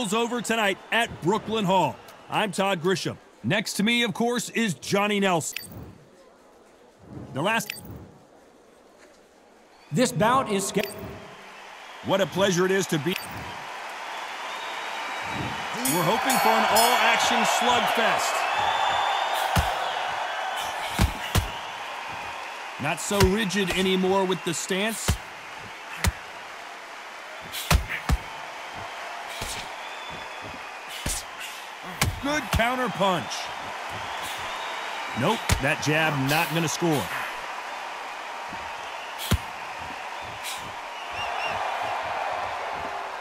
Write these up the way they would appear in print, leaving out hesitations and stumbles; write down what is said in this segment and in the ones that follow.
battles over tonight at Brooklyn Hall. I'm Todd Grisham. Next to me, of course, is Johnny Nelson. This bout is scheduled. What a pleasure it is to be. We're hoping for an all-action slugfest. Not so rigid anymore with the stance. Good counter punch. Nope, that jab not going to score.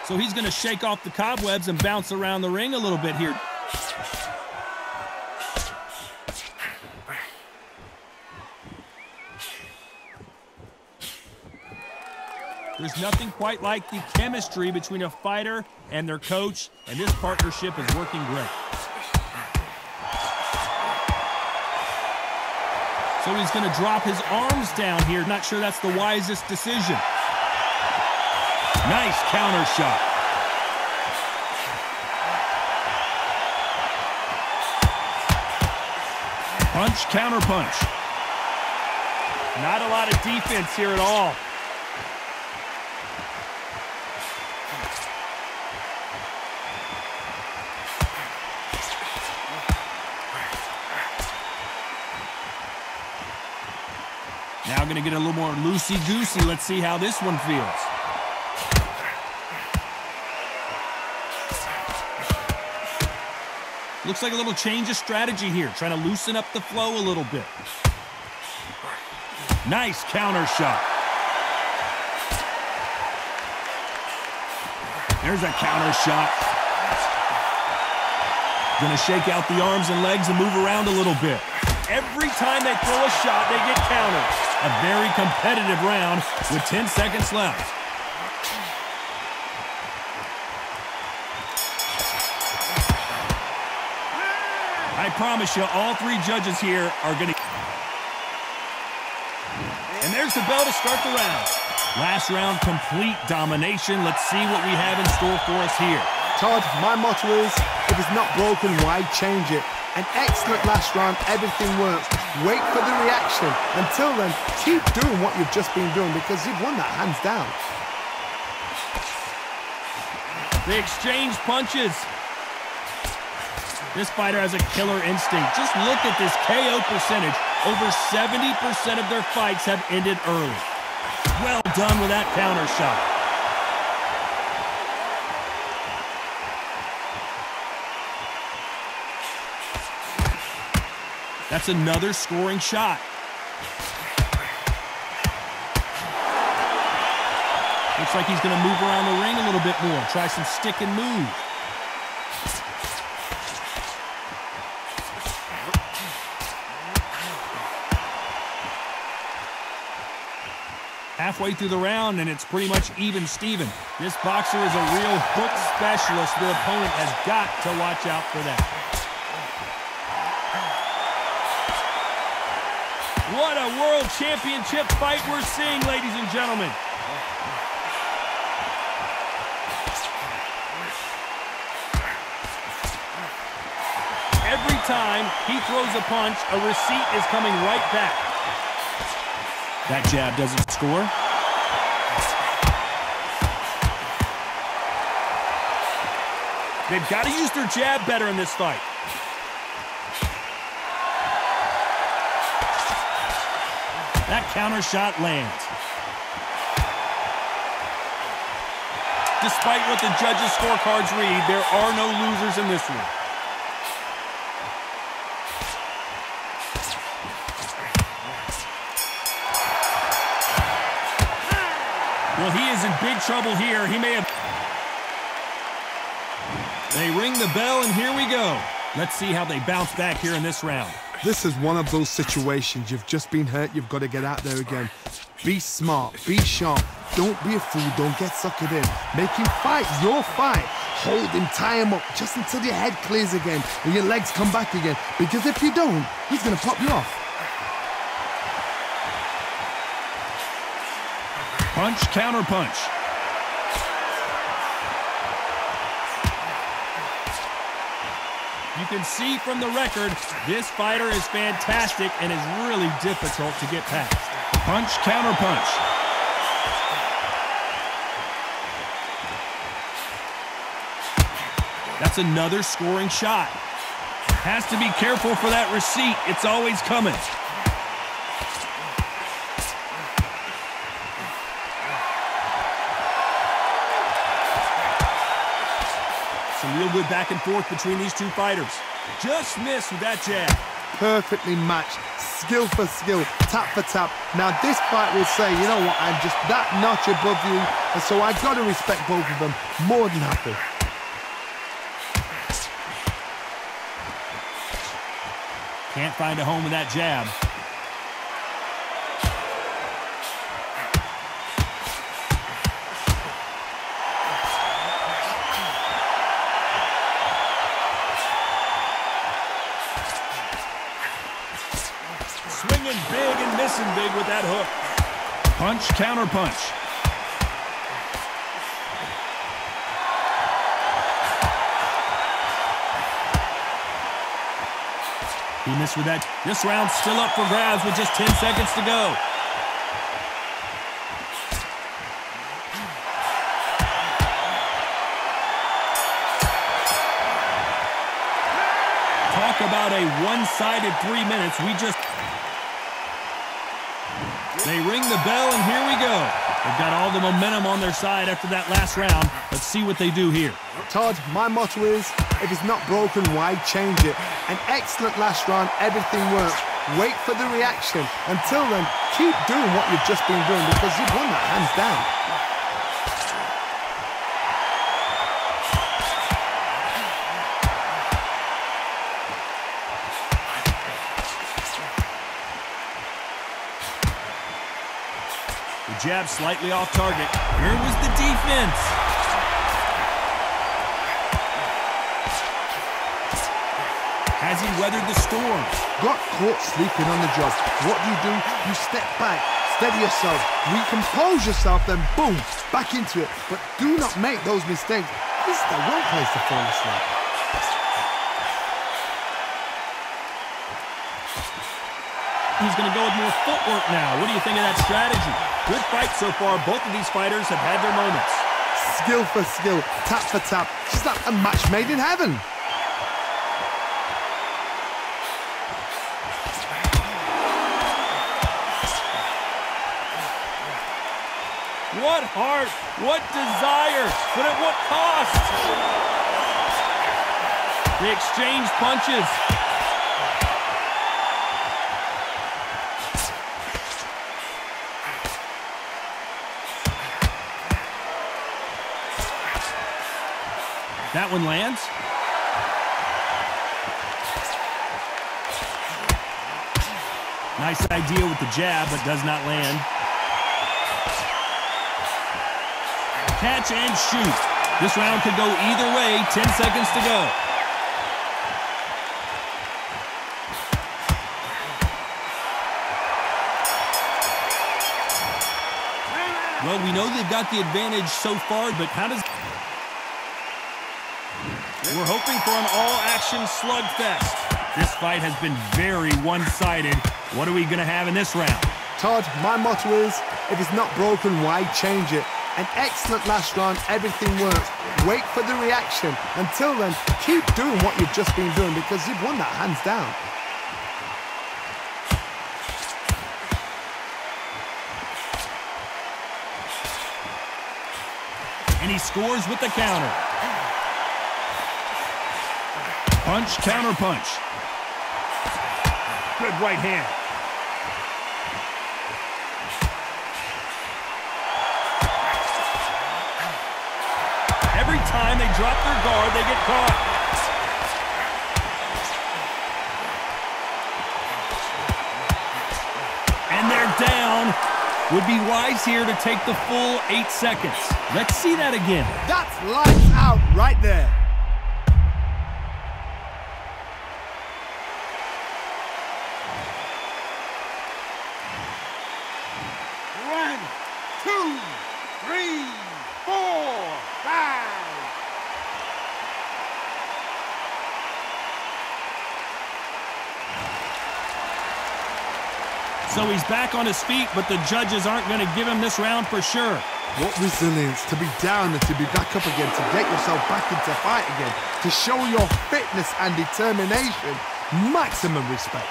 So he's going to shake off the cobwebs and bounce around the ring a little bit here. There's nothing quite like the chemistry between a fighter and their coach, and this partnership is working great. So he's going to drop his arms down here. Not sure that's the wisest decision. Nice counter shot. Punch, counter punch. Not a lot of defense here at all. Now going to get a little more loosey-goosey. Let's see how this one feels. Looks like a little change of strategy here, trying to loosen up the flow a little bit. Nice counter shot. There's a counter shot. Gonna shake out the arms and legs and move around a little bit. Every time they throw a shot, they get countered. A very competitive round with 10 seconds left. I promise you, all three judges here are going to... And there's the bell to start the round. Last round, complete domination. Let's see what we have in store for us here. Todd, my motto is, if it's not broken, why change it? An excellent last round, everything works. Wait for the reaction. Until then, keep doing what you've just been doing because you've won that hands down. They exchange punches. This fighter has a killer instinct. Just look at this KO percentage. Over 70% of their fights have ended early. Well done with that counter shot. That's another scoring shot. Looks like he's going to move around the ring a little bit more. Try some stick and move. Halfway through the round, and it's pretty much even-steven. This boxer is a real hook specialist. The opponent has got to watch out for that. What a world championship fight we're seeing, ladies and gentlemen. Every time he throws a punch, a receipt is coming right back. That jab doesn't score. They've got to use their jab better in this fight. That counter shot lands. Despite what the judges' scorecards read, there are no losers in this one. Well, he is in big trouble here. He may have... They ring the bell, and here we go. Let's see how they bounce back here in this round. This is one of those situations. You've just been hurt. You've got to get out there again. Be smart. Be sharp. Don't be a fool. Don't get suckered in. Make him fight your fight. Hold him, tie him up, just until your head clears again and your legs come back again. Because if you don't, he's going to pop you off. Punch, counter punch. You can see from the record, this fighter is fantastic and is really difficult to get past. Punch, counter punch. That's another scoring shot. Has to be careful for that receipt. It's always coming. Some real good back and forth between these two fighters. Just missed with that jab. Perfectly matched, skill for skill, tap for tap. Now this fight will say, you know what, I'm just that notch above you, and so I've got to respect both of them. More than happy. Can't find a home with that jab. Swinging big and missing big with that hook. Punch, counter punch. He missed with that. This round's still up for grabs with just 10 seconds to go. Talk about a one-sided 3 minutes. They ring the bell, and here we go. They've got all the momentum on their side after that last round. Let's see what they do here. Todd, my motto is, if it's not broken, why change it? An excellent last round, everything works. Wait for the reaction. Until then, keep doing what you've just been doing because you've won that hands down. The jab slightly off target. Here was the defense. Has he weathered the storm? Got caught sleeping on the job. What do? You step back, steady yourself, recompose yourself, then boom, back into it. But do not make those mistakes. This is the one place to fall asleep. He's going to go with more footwork now. What do you think of that strategy? Good fight so far. Both of these fighters have had their moments. Skill for skill, tap for tap. Just like a match made in heaven. What heart, what desire, but at what cost? They exchanged punches. That one lands. Nice idea with the jab, but does not land. Catch and shoot. This round could go either way. 10 seconds to go. Well, we know they've got the advantage so far, but how does... We're hoping for an all-action slugfest. This fight has been very one-sided. What are we going to have in this round? Todd, my motto is, if it's not broken, why change it? An excellent last round, everything works. Wait for the reaction. Until then, keep doing what you've just been doing because you've won that hands down. And he scores with the counter. Punch, counter punch. Good right hand. Every time they drop their guard, they get caught. And they're down. Would be wise here to take the full 8 seconds. Let's see that again. That's lights out right there. So he's back on his feet, but the judges aren't going to give him this round for sure. What resilience to be down and to be back up again, to get yourself back into fight again, to show your fitness and determination. Maximum respect.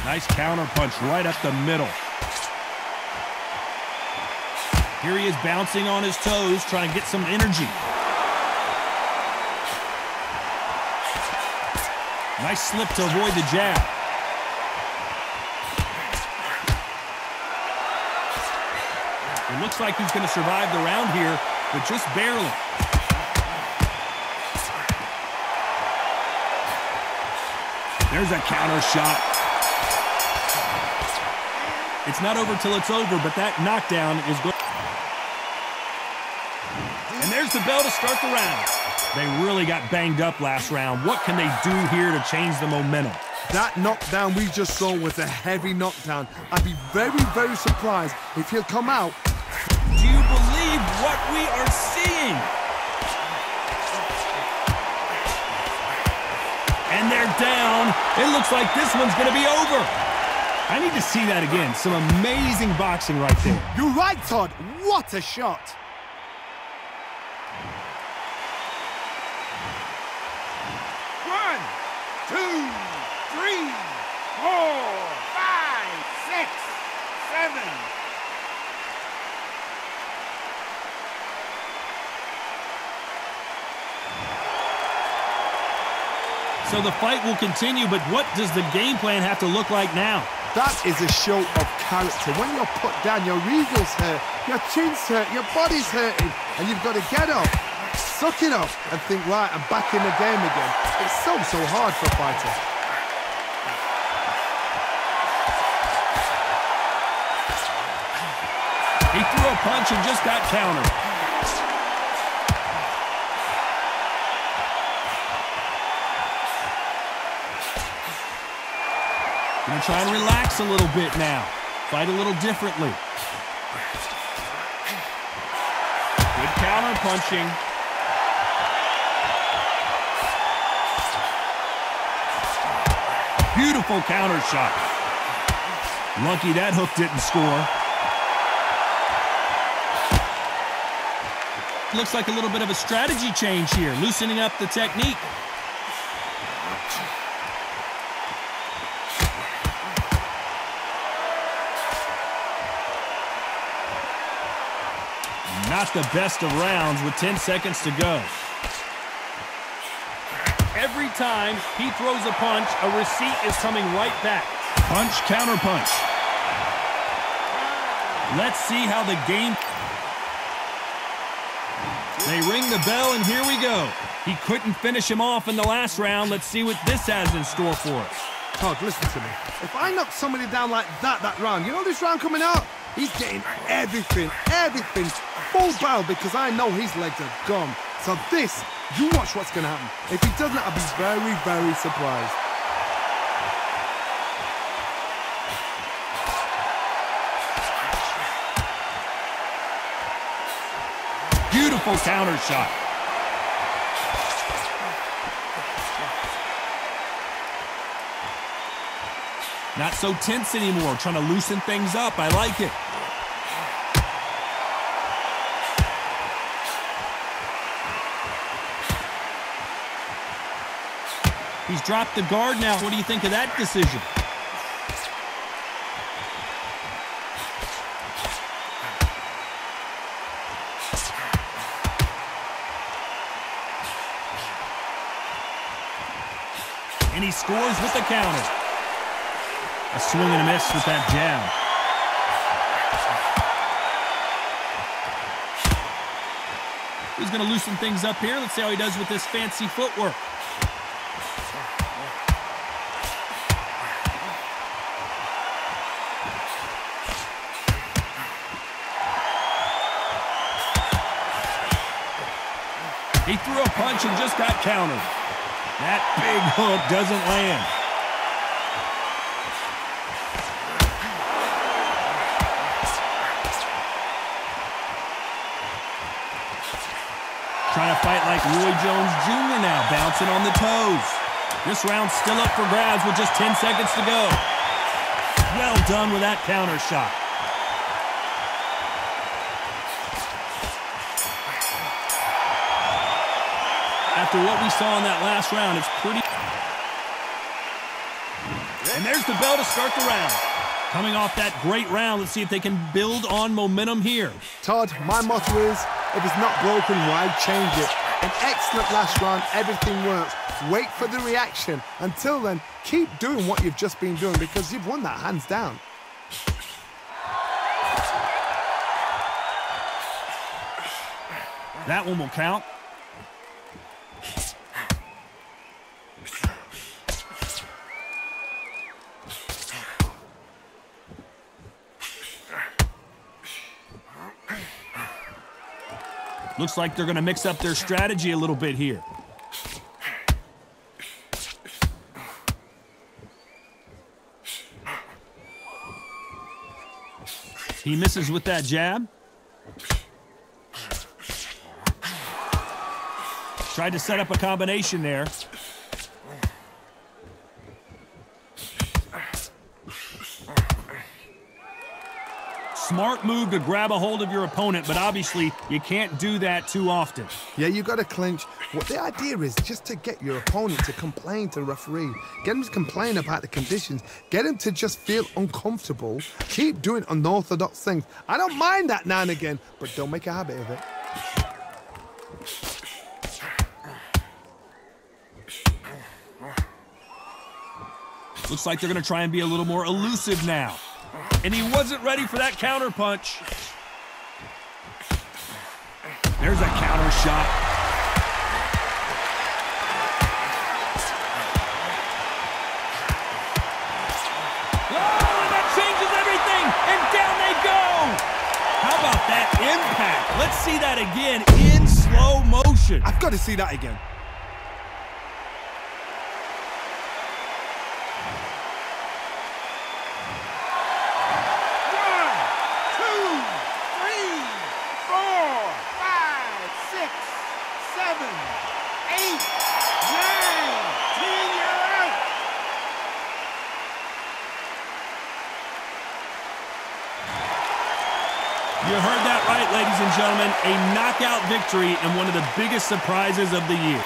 Nice counter punch right up the middle. Here he is bouncing on his toes, trying to get some energy. Nice slip to avoid the jab. It looks like he's going to survive the round here, but just barely. There's a counter shot. It's not over till it's over, but that knockdown is good. And there's the bell to start the round. They really got banged up last round. What can they do here to change the momentum? That knockdown we just saw was a heavy knockdown. I'd be very, very surprised if he'll come out. Do you believe what we are seeing? And they're down. It looks like this one's going to be over. I need to see that again. Some amazing boxing right there. You're right, Todd. What a shot. One, two, three, 4, 5, 6, 7. So the fight will continue, but what does the game plan have to look like now? That is a show of character. When you're put down, your ego's hurt, your chin's hurt, your body's hurting, and you've got to get up, suck it up, and think, right, I'm back in the game again. It's so hard for a fighter. He threw a punch and just got countered. Gonna try and relax a little bit now. Fight a little differently. Good counter punching. Beautiful counter shot. Lucky that hook didn't score. Looks like a little bit of a strategy change here, loosening up the technique. Not the best of rounds with 10 seconds to go. Every time he throws a punch, a receipt is coming right back. Punch, counter punch. Let's see how the game... They ring the bell, and here we go. He couldn't finish him off in the last round. Let's see what this has in store for us. Todd, listen to me. If I knock somebody down like that round, you know this round coming out? He's getting everything, full barrel, because I know his legs are gone. So this, you watch what's going to happen. If he doesn't, I'll be very, very surprised. Beautiful counter shot. Not so tense anymore, trying to loosen things up. I like it. He's dropped the guard now. What do you think of that decision? And he scores with the counter. A swing and a miss with that jab. He's going to loosen things up here. Let's see how he does with this fancy footwork. He threw a punch and just got countered. That big hook doesn't land. Trying to fight like Roy Jones Jr. now, bouncing on the toes. This round's still up for grabs with just 10 seconds to go. Well done with that counter shot. After what we saw in that last round, it's pretty... And there's the bell to start the round. Coming off that great round, let's see if they can build on momentum here. Todd, my motto is, if it's not broken, why change it? An excellent last round, everything works. Wait for the reaction. Until then, keep doing what you've just been doing because you've won that hands down. That one will count. Looks like they're going to mix up their strategy a little bit here. He misses with that jab. Tried to set up a combination there. Smart move to grab a hold of your opponent, but obviously you can't do that too often. Yeah, you got to clinch. What the idea is just to get your opponent to complain to the referee. Get him to complain about the conditions. Get him to just feel uncomfortable. Keep doing unorthodox things. I don't mind that now and again, but don't make a habit of it. Looks like they're going to try and be a little more elusive now. And he wasn't ready for that counter punch. There's a counter shot. Oh, and that changes everything. And down they go. How about that impact? Let's see that again in slow motion. I've got to see that again. You heard that right, ladies and gentlemen. A knockout victory and one of the biggest surprises of the year.